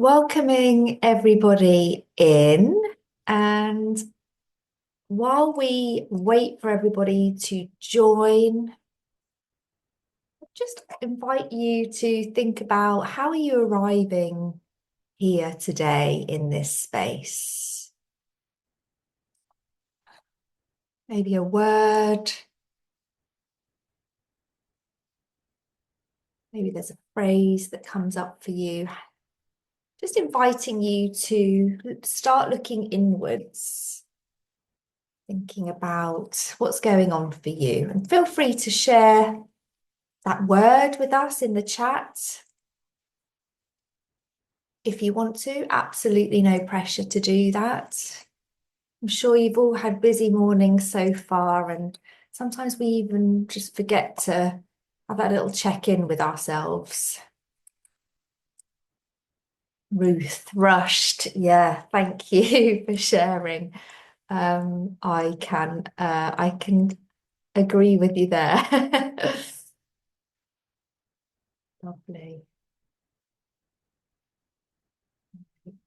Welcoming everybody in. And while we wait for everybody to join, just invite you to think about how are you arriving here today in this space? Maybe a word, maybe there's a phrase that comes up for you. Just inviting you to start looking inwards, thinking about what's going on for you. And feel free to share that word with us in the chat if you want to. Absolutely no pressure to do that. I'm sure you've all had busy mornings so far, and sometimes we even just forget to have that little check-in with ourselves. Ruth rushed. Yeah, thank you for sharing. I can agree with you there. Lovely.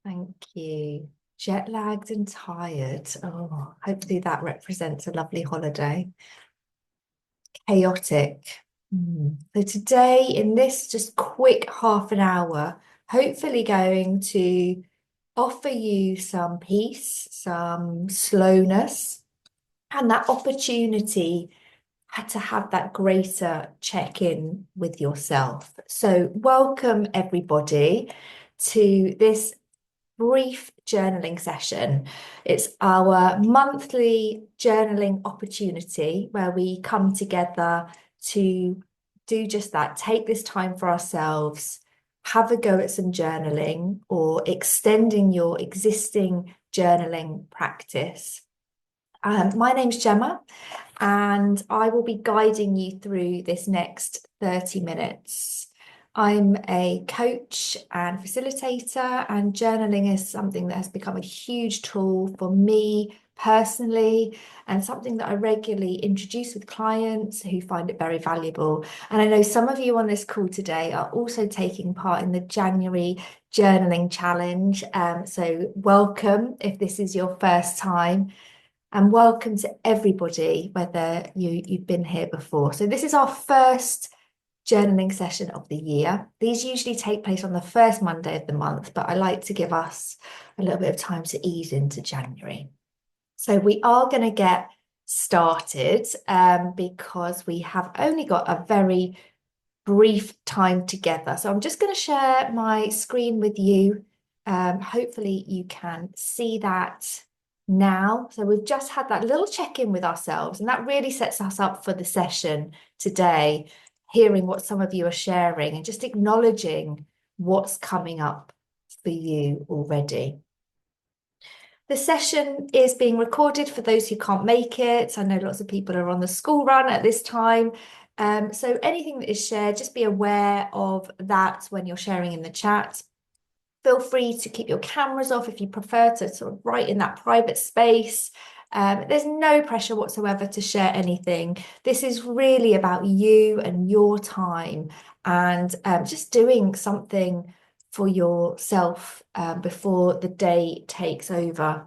Thank you. Jet lagged and tired. Oh, hopefully that represents a lovely holiday. Chaotic. So today, in this just quick half an hour, hopefully going to offer you some peace, some slowness, and that opportunity to have that greater check-in with yourself. So welcome everybody to this brief journaling session. It's our monthly journaling opportunity where we come together to do just that, take this time for ourselves, have a go at some journaling or extending your existing journaling practice. My name's Gemma, and I will be guiding you through this next 30 minutes. I'm a coach and facilitator, and journaling is something that has become a huge tool for me personally, and something that I regularly introduce with clients who find it very valuable. And I know some of you on this call today are also taking part in the January Journaling Challenge. So welcome if this is your first time. And welcome to everybody, whether you've been here before. So this is our first journaling session of the year. These usually take place on the first Monday of the month, but I like to give us a little bit of time to ease into January. So we are going to get started because we have only got a very brief time together. So I'm just going to share my screen with you. Hopefully you can see that now. So we've just had that little check-in with ourselves, and that really sets us up for the session today, hearing what some of you are sharing and just acknowledging what's coming up for you already. The session is being recorded for those who can't make it. I know lots of people are on the school run at this time. So anything that is shared, just be aware of that when you're sharing in the chat. Feel free to keep your cameras off if you prefer to sort of write in that private space. There's no pressure whatsoever to share anything. This is really about you and your time, and just doing something for yourself before the day takes over.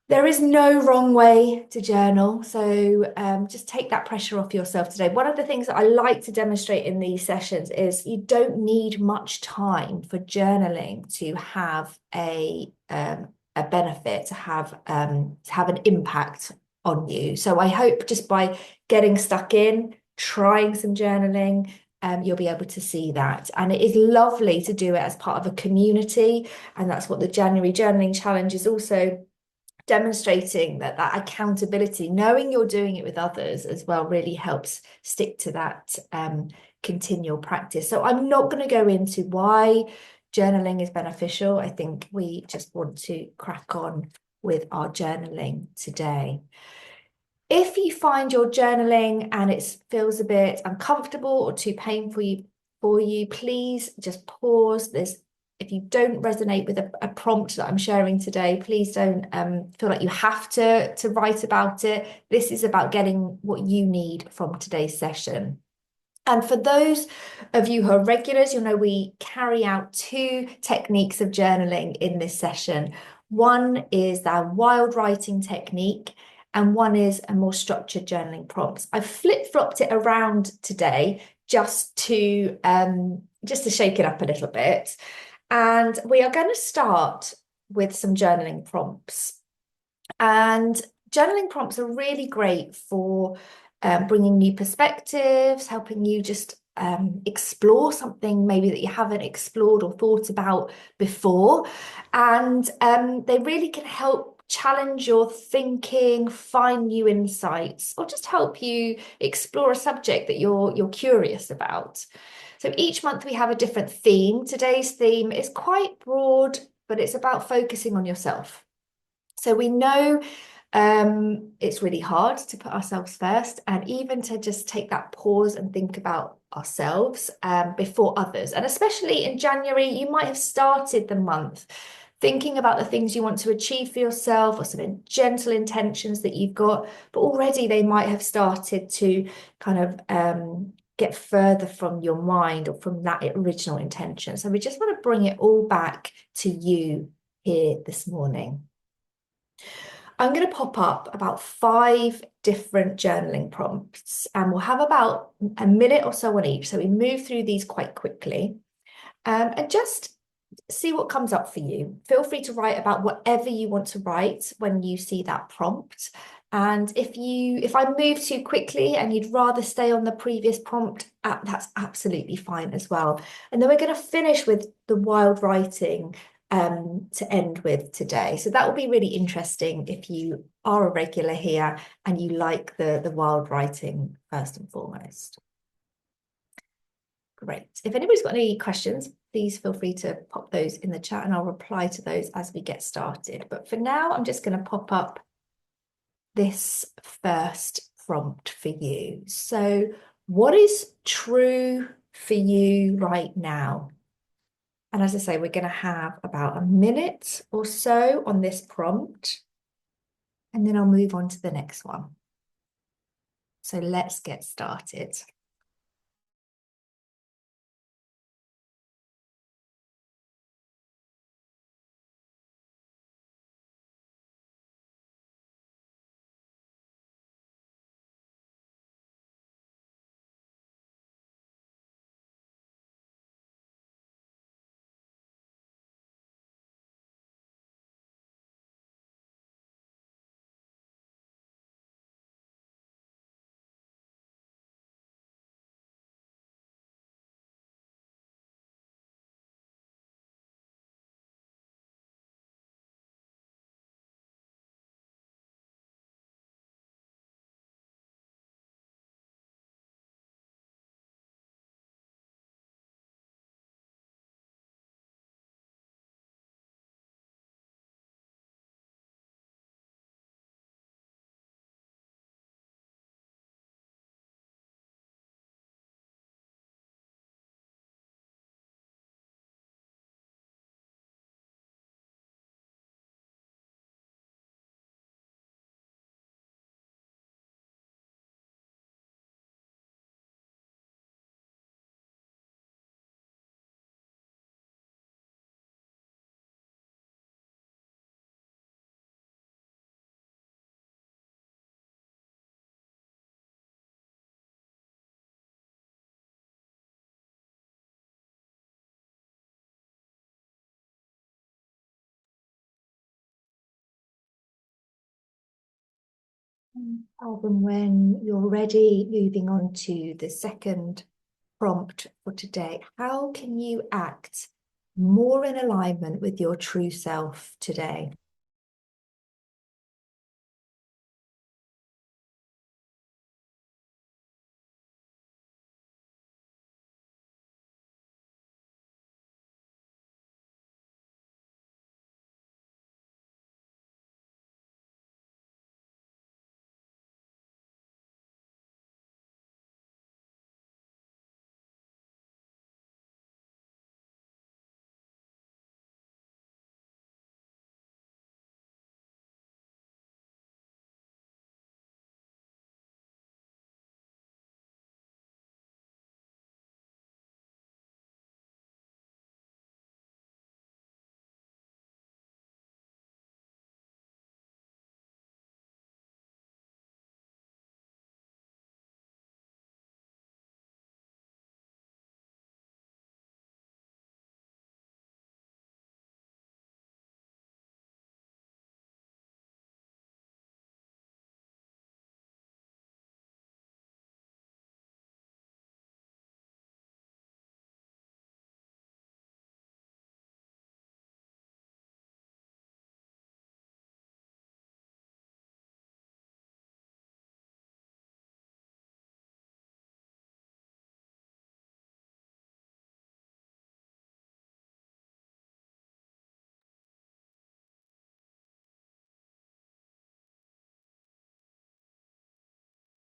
There is no wrong way to journal, so just take that pressure off yourself today. One of the things that I like to demonstrate in these sessions is you don't need much time for journaling to have a benefit, to have an impact on you. So I hope just by getting stuck in, trying some journaling, you'll be able to see that. And it is lovely to do it as part of a community, and that's what the January Journaling Challenge is also demonstrating, that accountability, knowing you're doing it with others as well, really helps stick to that continual practice. So I'm not going to go into why journaling is beneficial. I think we just want to crack on with our journaling today. If you find your journaling and it feels a bit uncomfortable or too painful for you, please just pause. If you don't resonate with a prompt that I'm sharing today, please don't feel like you have to write about it. This is about getting what you need from today's session. And for those of you who are regulars, you'll know we carry out two techniques of journaling in this session. One is our wild writing technique, and one is a more structured journaling prompts. I've flip-flopped it around today just to shake it up a little bit. And we are going to start with some journaling prompts. And journaling prompts are really great for bringing new perspectives, helping you just explore something maybe that you haven't explored or thought about before. And they really can help challenge your thinking, find new insights, or just help you explore a subject that you're curious about. So each month we have a different theme. Today's theme is quite broad, but it's about focusing on yourself. So we know it's really hard to put ourselves first and even to just take that pause and think about ourselves before others. And especially in January, you might have started the month thinking about the things you want to achieve for yourself or some gentle intentions that you've got, but already they might have started to kind of get further from your mind or from that original intention. So we just want to bring it all back to you here this morning. I'm going to pop up about 5 different journaling prompts, and we'll have about a minute or so on each. So we move through these quite quickly, and just see what comes up for you. Feel free to write about whatever you want to write when you see that prompt. And if I move too quickly and you'd rather stay on the previous prompt, that's absolutely fine as well. And then we're going to finish with the wild writing to end with today. So that will be really interesting if you are a regular here and you like the wild writing first and foremost. Great. If anybody's got any questions, please feel free to pop those in the chat and I'll reply to those as we get started. But for now, I'm just going to pop up this first prompt for you. So, what is true for you right now? And as I say, we're going to have about a minute or so on this prompt, and then I'll move on to the next one. So let's get started. Alvin, when you're ready, moving on to the second prompt for today, how can you act more in alignment with your true self today?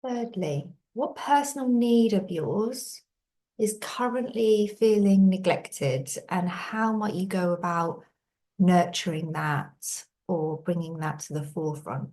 Thirdly, what personal need of yours is currently feeling neglected, and how might you go about nurturing that or bringing that to the forefront?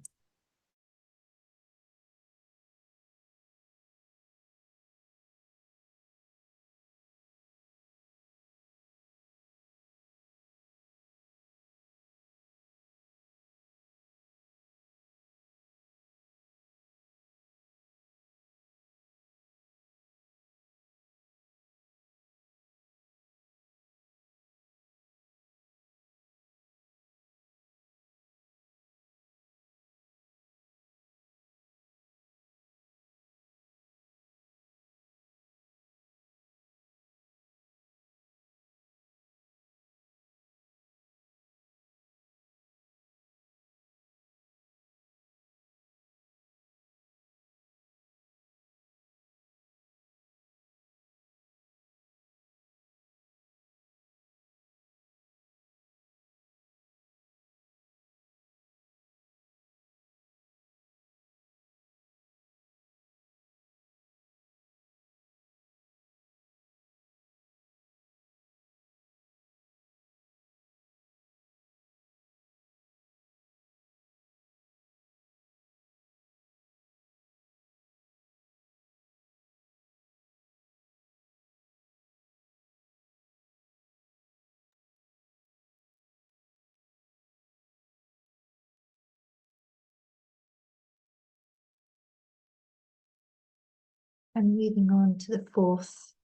And moving on to the fourth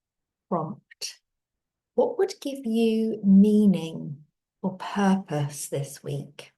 prompt. What would give you meaning or purpose this week?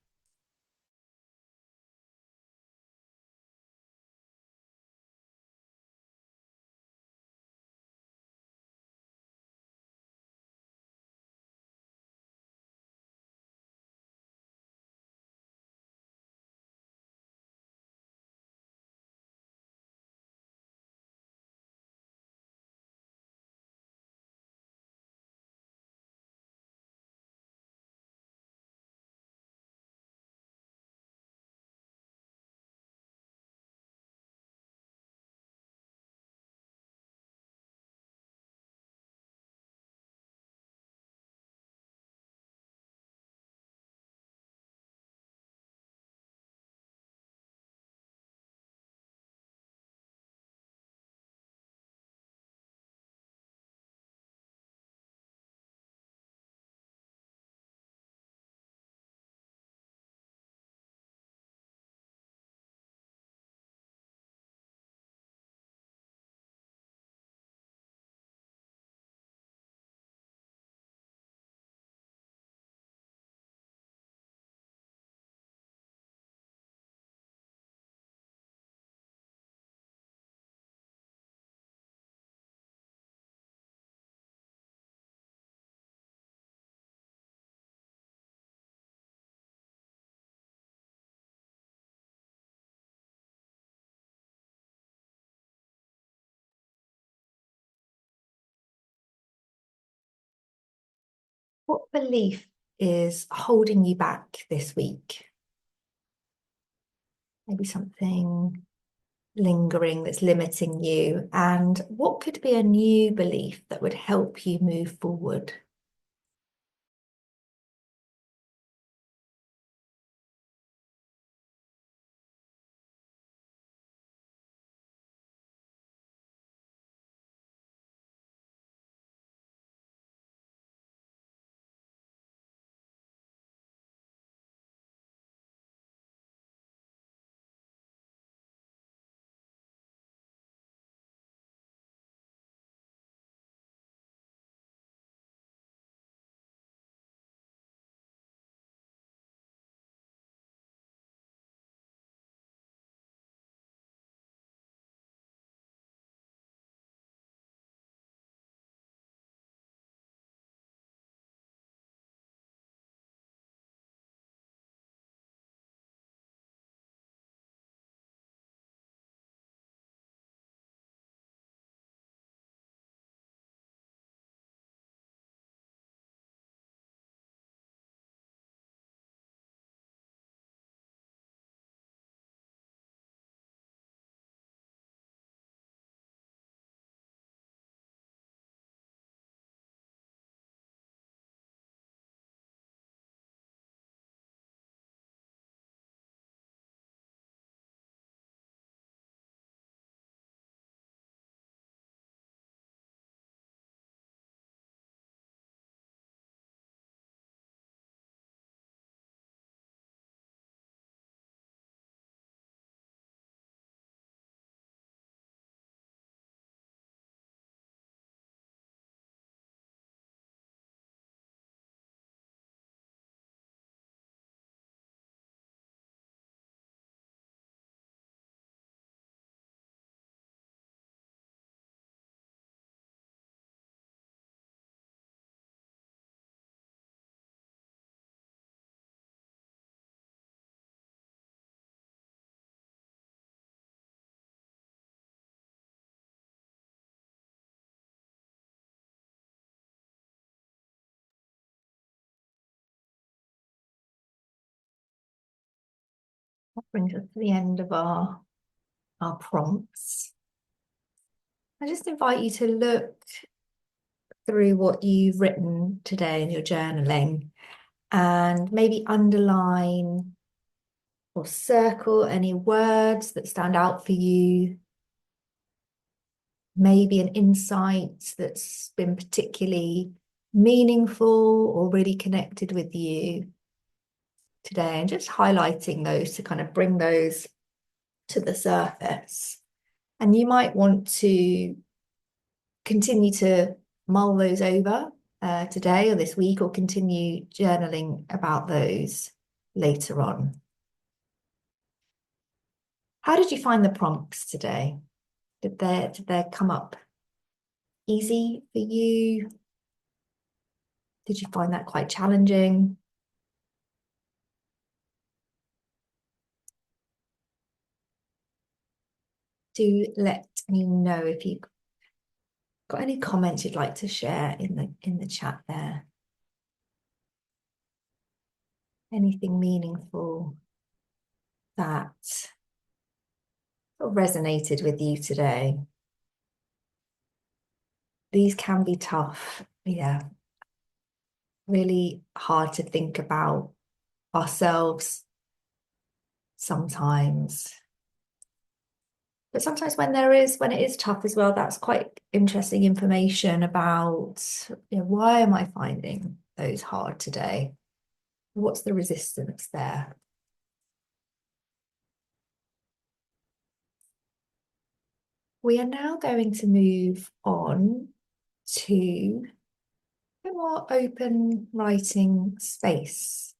What belief is holding you back this week? Maybe something lingering that's limiting you. And what could be a new belief that would help you move forward? That brings us to the end of our prompts. I just invite you to look through what you've written today in your journaling and maybe underline or circle any words that stand out for you, maybe an insight that's been particularly meaningful or really connected with you today, and just highlighting those to kind of bring those to the surface. And you might want to continue to mull those over today or this week, or continue journaling about those later on. How did you find the prompts today? Did they come up easy for you? Did you find that quite challenging? Do let me know if you've got any comments you'd like to share in the chat there. Anything meaningful that resonated with you today? These can be tough, yeah. Really hard to think about ourselves sometimes. But sometimes when it is tough as well, that's quite interesting information about, why am I finding those hard today? What's the resistance there? We are now going to move on to a more open writing space.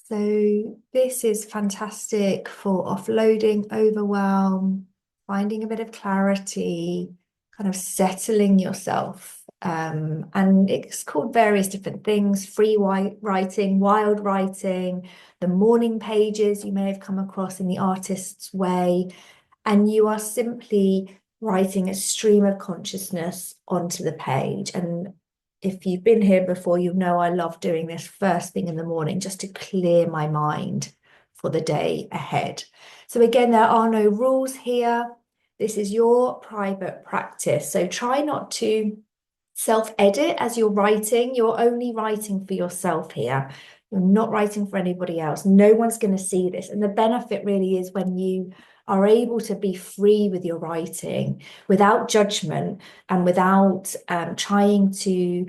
So this is fantastic for offloading overwhelm, finding a bit of clarity, kind of settling yourself. And it's called various different things: free writing, wild writing, the morning pages you may have come across in the artist's way. And you are simply writing a stream of consciousness onto the page. And if you've been here before, you know I love doing this first thing in the morning just to clear my mind for the day ahead. So again, there are no rules here. This is your private practice. So try not to self-edit as you're writing. You're only writing for yourself here. You're not writing for anybody else. No one's going to see this. And the benefit really is when you are able to be free with your writing without judgment and without trying to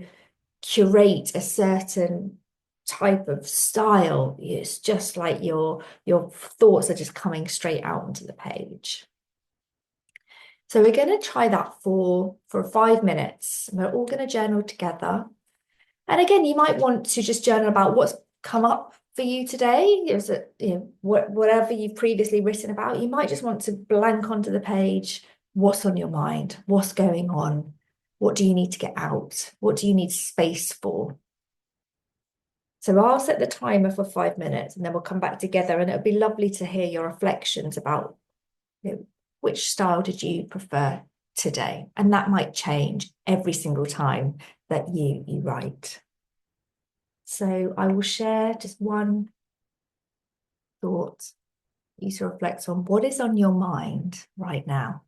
curate a certain type of style. It's just like your thoughts are just coming straight out onto the page. So we're going to try that for 5 minutes. We're all going to journal together. And again, you might want to just journal about what's come up for you today. Is it, whatever you've previously written about, you might just want to blank onto the page what's on your mind, what's going on, what do you need to get out, what do you need space for. So I'll set the timer for 5 minutes and then we'll come back together, and it'll be lovely to hear your reflections about, which style did you prefer today? And that might change every single time that you write. So I will share just one thought you to reflect on. What is on your mind right now?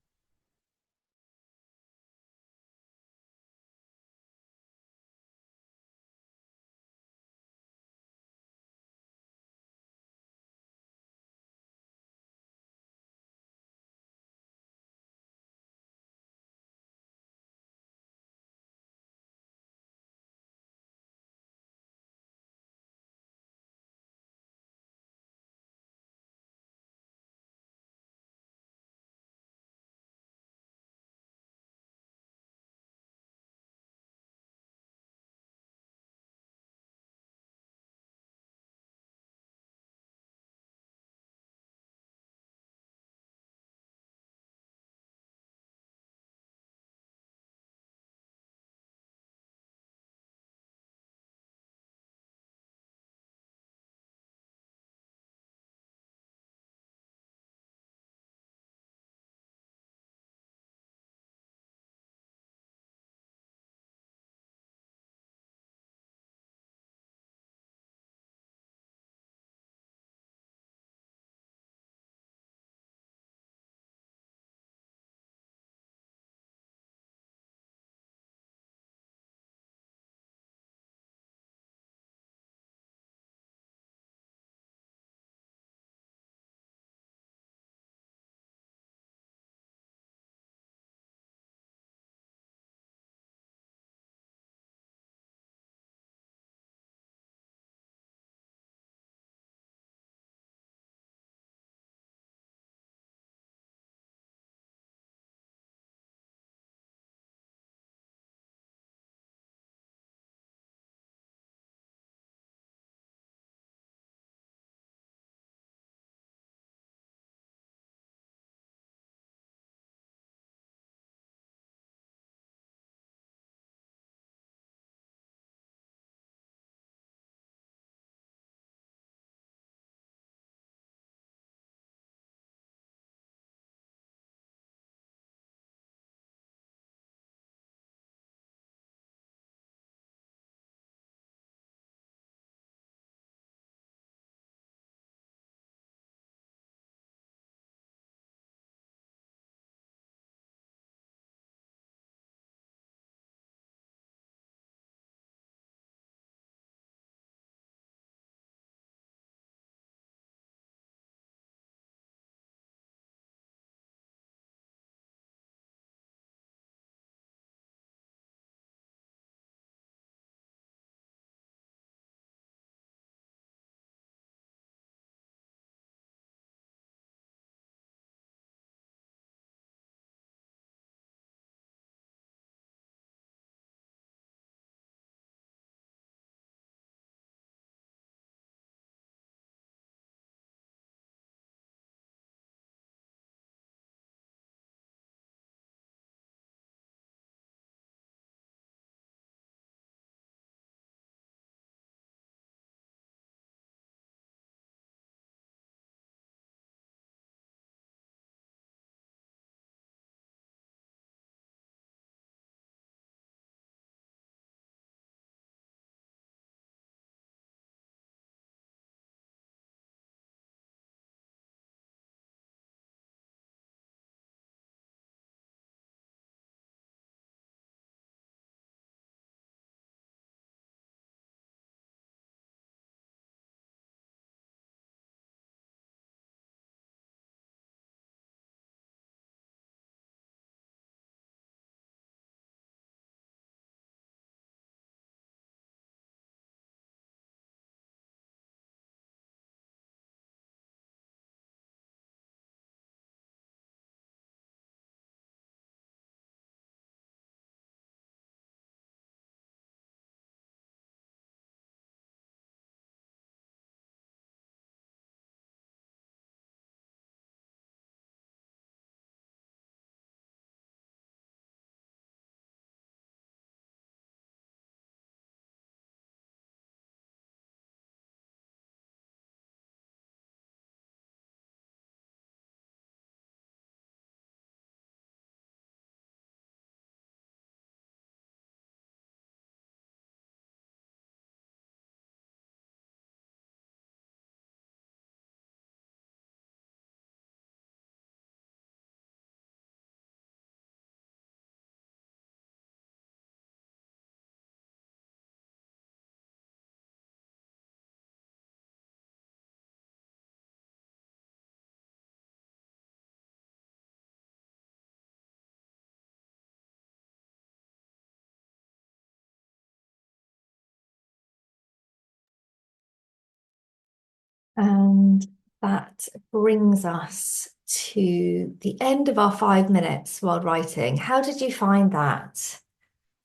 And that brings us to the end of our 5 minutes while writing. How did you find that?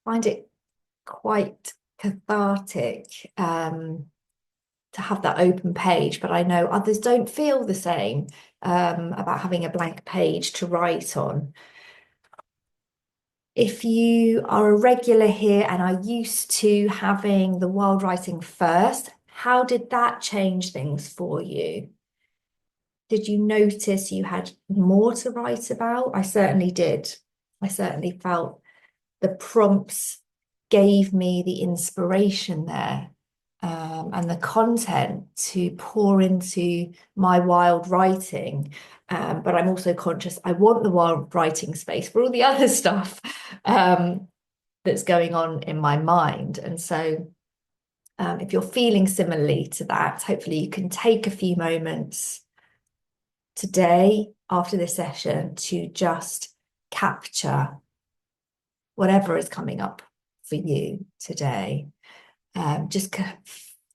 Find it quite cathartic to have that open page, but I know others don't feel the same about having a blank page to write on. If you are a regular here and are used to having the wild writing first, how did that change things for you? Did you notice you had more to write about? I certainly did. I certainly felt the prompts gave me the inspiration there, and the content to pour into my wild writing. But I'm also conscious I want the wild writing space for all the other stuff that's going on in my mind. And so, if you're feeling similarly to that, hopefully you can take a few moments today after this session to just capture whatever is coming up for you today. Just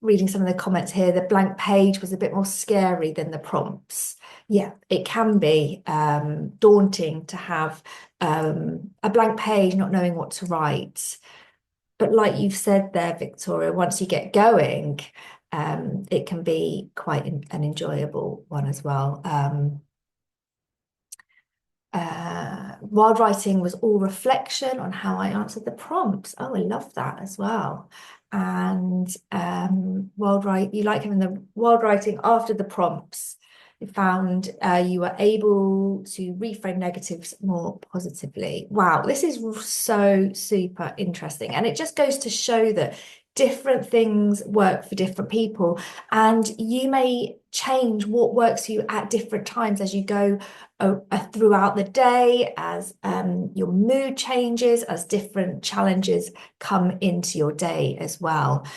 reading some of the comments here, the blank page was a bit more scary than the prompts. Yeah, it can be daunting to have a blank page, not knowing what to write. But like you've said there, Victoria, once you get going, it can be quite an enjoyable one as well. Wild writing was all reflection on how I answered the prompts. Oh, I love that as well. And you like having the wild writing after the prompts. You found you were able to reframe negatives more positively. Wow, this is so super interesting. And it just goes to show that different things work for different people. And you may change what works for you at different times as you go throughout the day, as your mood changes, as different challenges come into your day as well.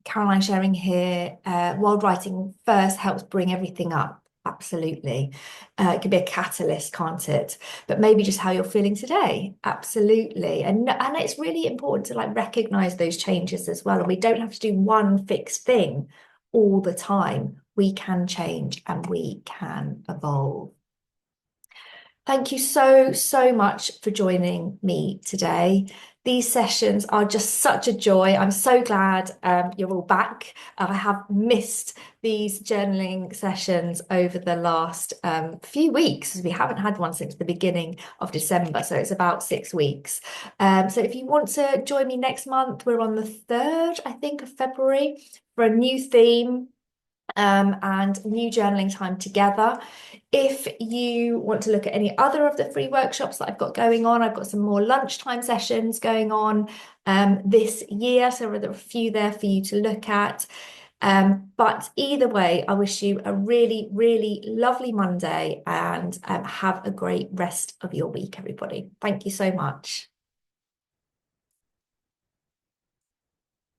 Caroline sharing here, while writing first helps bring everything up. Absolutely. It can be a catalyst, can't it? But maybe just how you're feeling today. Absolutely. And it's really important to like recognize those changes as well. And we don't have to do one fixed thing all the time. We can change and we can evolve. Thank you so, so much for joining me today. These sessions are just such a joy. I'm so glad you're all back. I have missed these journaling sessions over the last few weeks, as we haven't had one since the beginning of December. So it's about 6 weeks. So if you want to join me next month, we're on the 3rd, I think, of February for a new theme and new journaling time together. If you want to look at any other of the free workshops that I've got going on, I've got some more lunchtime sessions going on this year. So there are a few there for you to look at. But either way, I wish you a really, really lovely Monday and have a great rest of your week, everybody. Thank you so much.